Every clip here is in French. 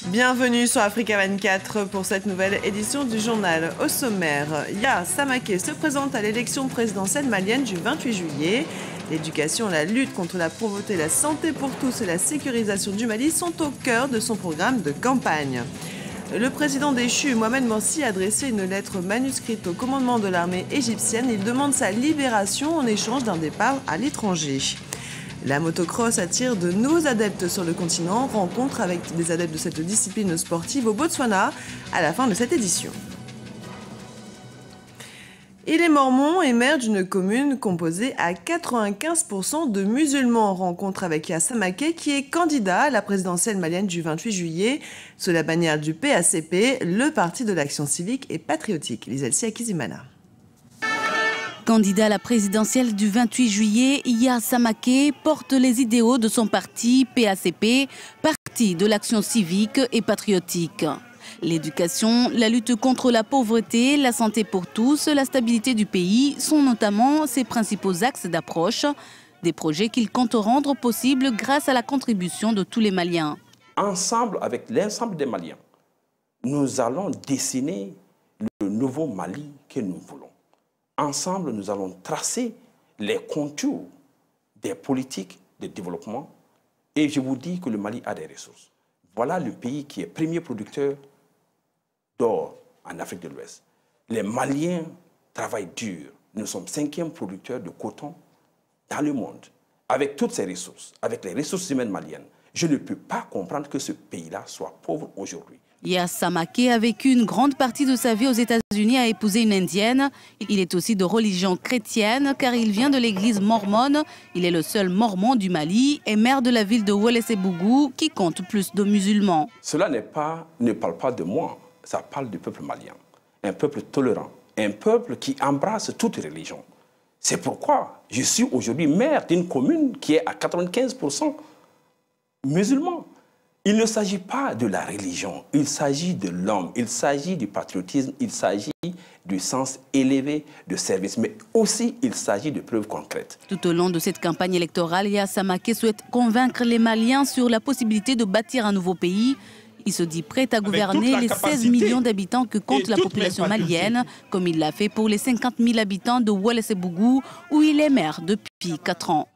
Bienvenue sur Africa 24 pour cette nouvelle édition du journal. Au sommaire, Yaa Samaké se présente à l'élection présidentielle malienne du 28 juillet. L'éducation, la lutte contre la pauvreté, la santé pour tous et la sécurisation du Mali sont au cœur de son programme de campagne. Le président déchu, Mohamed Morsi, a adressé une lettre manuscrite au commandement de l'armée égyptienne. Il demande sa libération en échange d'un départ à l'étranger. La motocross attire de nouveaux adeptes sur le continent. Rencontre avec des adeptes de cette discipline sportive au Botswana à la fin de cette édition. Il est mormon et maire d'une commune composée à 95% de musulmans. Rencontre avec Yaa Samaké qui est candidat à la présidentielle malienne du 28 juillet sous la bannière du PACP, le Parti de l'Action civique et patriotique. Lizelsi Akizimana. Candidat à la présidentielle du 28 juillet, Yaa Samaké porte les idéaux de son parti PACP, Parti de l'Action civique et patriotique. L'éducation, la lutte contre la pauvreté, la santé pour tous, la stabilité du pays sont notamment ses principaux axes d'approche, des projets qu'il compte rendre possibles grâce à la contribution de tous les Maliens. Ensemble, avec l'ensemble des Maliens, nous allons dessiner le nouveau Mali que nous voulons. Ensemble, nous allons tracer les contours des politiques de développement. Et je vous dis que le Mali a des ressources. Voilà le pays qui est premier producteur d'or en Afrique de l'Ouest. Les Maliens travaillent dur. Nous sommes 5e producteur de coton dans le monde. Avec toutes ces ressources, avec les ressources humaines maliennes, je ne peux pas comprendre que ce pays-là soit pauvre aujourd'hui. Yaa Samaké a vécu une grande partie de sa vie aux États-Unis, a épousé une indienne. Il est aussi de religion chrétienne car il vient de l'église mormone. Il est le seul mormon du Mali et maire de la ville de Ouelessebougou qui compte plus de musulmans. Cela ne parle pas de moi, ça parle du peuple malien. Un peuple tolérant, un peuple qui embrasse toute religion. C'est pourquoi je suis aujourd'hui maire d'une commune qui est à 95% musulman. Il ne s'agit pas de la religion, il s'agit de l'homme, il s'agit du patriotisme, il s'agit du sens élevé de service, mais aussi il s'agit de preuves concrètes. Tout au long de cette campagne électorale, Yaa Samaké souhaite convaincre les Maliens sur la possibilité de bâtir un nouveau pays. Il se dit prêt à gouverner les 16 millions d'habitants que compte la population malienne, comme il l'a fait pour les 50 000 habitants de Ouelessebougou, où il est maire depuis 4 ans.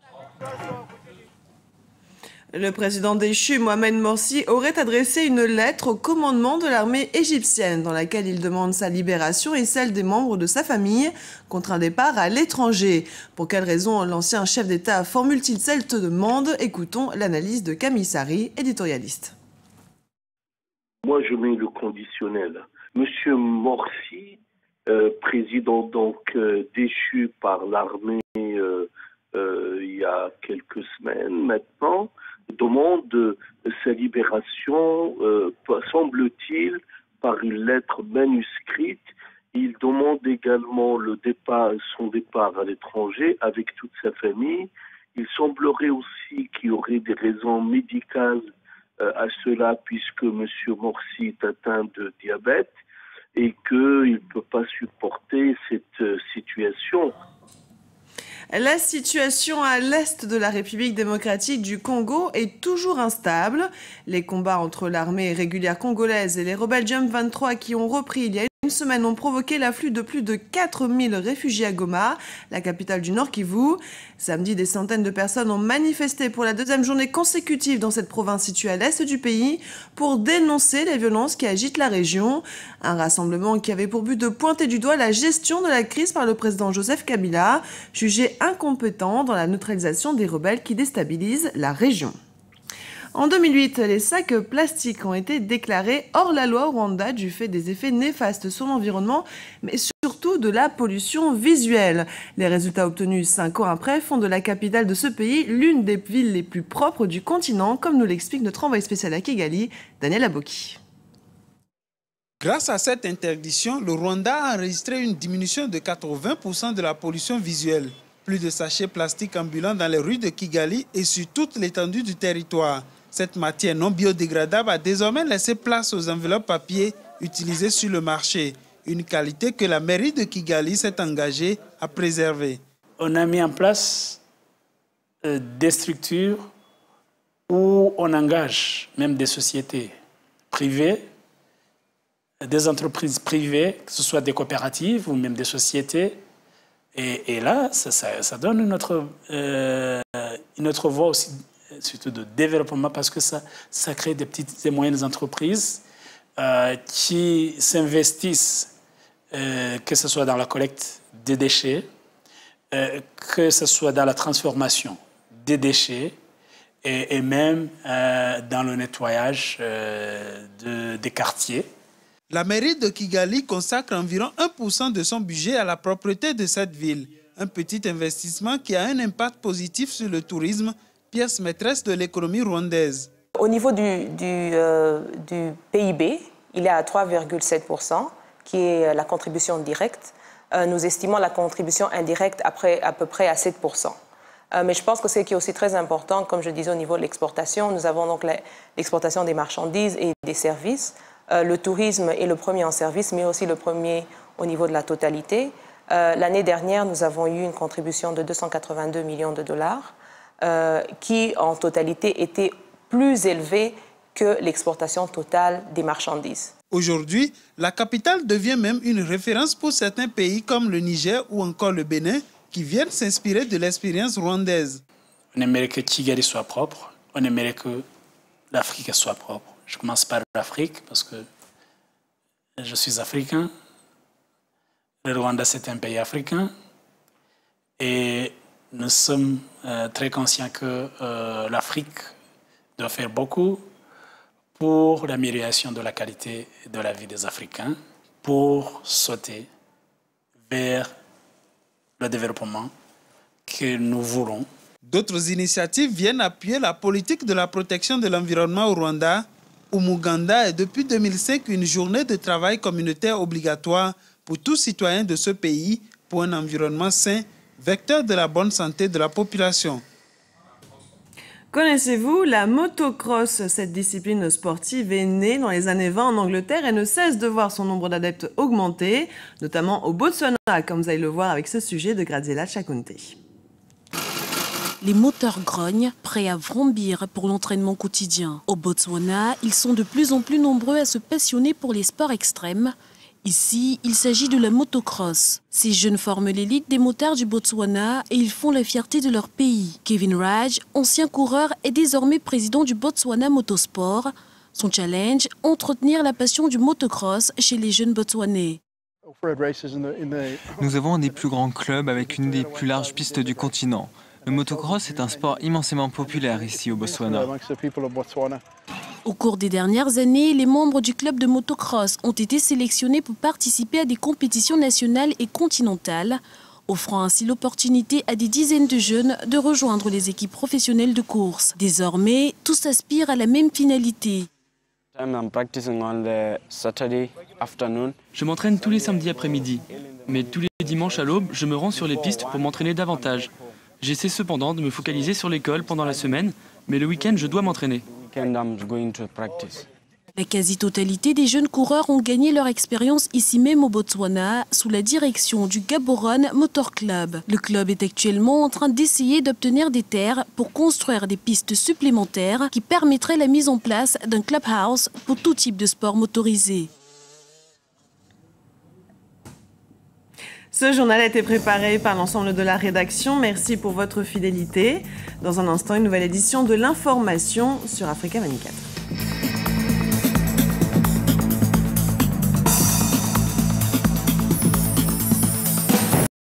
Le président déchu, Mohamed Morsi, aurait adressé une lettre au commandement de l'armée égyptienne dans laquelle il demande sa libération et celle des membres de sa famille contre un départ à l'étranger. Pour quelles raisons l'ancien chef d'État formule-t-il cette demande? Écoutons l'analyse de Camille Sari, éditorialiste. Moi, je mets le conditionnel. Monsieur Morsi, président donc déchu par l'armée il y a quelques semaines maintenant, demande sa libération, semble-t-il, par une lettre manuscrite. Il demande également son départ à l'étranger avec toute sa famille. Il semblerait aussi qu'il y aurait des raisons médicales à cela, puisque M. Morsi est atteint de diabète et qu'il ne peut pas supporter cette situation. La situation à l'est de la République démocratique du Congo est toujours instable. Les combats entre l'armée régulière congolaise et les rebelles Jump 23 qui ont repris il y a une semaine ont provoqué l'afflux de plus de 4000 réfugiés à Goma, la capitale du Nord Kivu. Samedi, des centaines de personnes ont manifesté pour la deuxième journée consécutive dans cette province située à l'est du pays pour dénoncer les violences qui agitent la région. Un rassemblement qui avait pour but de pointer du doigt la gestion de la crise par le président Joseph Kabila, jugé incompétent dans la neutralisation des rebelles qui déstabilisent la région. En 2008, les sacs plastiques ont été déclarés hors la loi au Rwanda du fait des effets néfastes sur l'environnement, mais surtout de la pollution visuelle. Les résultats obtenus 5 ans après font de la capitale de ce pays l'une des villes les plus propres du continent, comme nous l'explique notre envoyé spécial à Kigali, Daniel Aboki. Grâce à cette interdiction, le Rwanda a enregistré une diminution de 80% de la pollution visuelle. Plus de sachets plastiques ambulants dans les rues de Kigali et sur toute l'étendue du territoire. Cette matière non biodégradable a désormais laissé place aux enveloppes papier utilisées sur le marché. Une qualité que la mairie de Kigali s'est engagée à préserver. On a mis en place des structures où on engage même des sociétés privées, des entreprises privées, que ce soit des coopératives ou même des sociétés. Et là, ça donne une autre voie aussi, surtout de développement, parce que ça crée des petites et moyennes entreprises qui s'investissent, que ce soit dans la collecte des déchets, que ce soit dans la transformation des déchets et même dans le nettoyage des quartiers. La mairie de Kigali consacre environ 1% de son budget à la propreté de cette ville. Un petit investissement qui a un impact positif sur le tourisme, pièce maîtresse de l'économie rwandaise. Au niveau du PIB, il est à 3,7%, qui est la contribution directe. Nous estimons la contribution indirecte à peu près à 7%. Mais je pense que ce qui est aussi très important, comme je disais au niveau de l'exportation, nous avons donc l'exportation des marchandises et des services. Le tourisme est le premier en service, mais aussi le premier au niveau de la totalité. L'année dernière, nous avons eu une contribution de 282 millions de dollars, qui en totalité était plus élevée que l'exportation totale des marchandises. Aujourd'hui, la capitale devient même une référence pour certains pays comme le Niger ou encore le Bénin, qui viennent s'inspirer de l'expérience rwandaise. On aimerait que Kigali soit propre, on aimerait que l'Afrique soit propre. Je commence par l'Afrique parce que je suis africain. Le Rwanda, c'est un pays africain. Et nous sommes très conscients que l'Afrique doit faire beaucoup pour l'amélioration de la qualité de la vie des Africains, pour sauter vers le développement que nous voulons. D'autres initiatives viennent appuyer la politique de la protection de l'environnement au Rwanda. Umuganda est depuis 2005 une journée de travail communautaire obligatoire pour tout citoyen de ce pays pour un environnement sain, vecteur de la bonne santé de la population. Connaissez-vous la motocross? Cette discipline sportive est née dans les années 20 en Angleterre et ne cesse de voir son nombre d'adeptes augmenter, notamment au Botswana, comme vous allez le voir avec ce sujet de Graziella Chakunte. Les moteurs grognent, prêts à vrombir pour l'entraînement quotidien. Au Botswana, ils sont de plus en plus nombreux à se passionner pour les sports extrêmes. Ici, il s'agit de la motocross. Ces jeunes forment l'élite des motards du Botswana et ils font la fierté de leur pays. Kevin Raj, ancien coureur, est désormais président du Botswana Motorsport. Son challenge, entretenir la passion du motocross chez les jeunes Botswanais. Nous avons un des plus grands clubs avec une des plus larges pistes du continent. Le motocross est un sport immensément populaire ici au Botswana. Au cours des dernières années, les membres du club de motocross ont été sélectionnés pour participer à des compétitions nationales et continentales, offrant ainsi l'opportunité à des dizaines de jeunes de rejoindre les équipes professionnelles de course. Désormais, tous aspirent à la même finalité. Je m'entraîne tous les samedis après-midi, mais tous les dimanches à l'aube, je me rends sur les pistes pour m'entraîner davantage. J'essaie cependant de me focaliser sur l'école pendant la semaine, mais le week-end, je dois m'entraîner. La quasi-totalité des jeunes coureurs ont gagné leur expérience ici même au Botswana, sous la direction du Gaborone Motor Club. Le club est actuellement en train d'essayer d'obtenir des terres pour construire des pistes supplémentaires qui permettraient la mise en place d'un clubhouse pour tout type de sport motorisé. Ce journal a été préparé par l'ensemble de la rédaction. Merci pour votre fidélité. Dans un instant, une nouvelle édition de l'information sur Africa 24.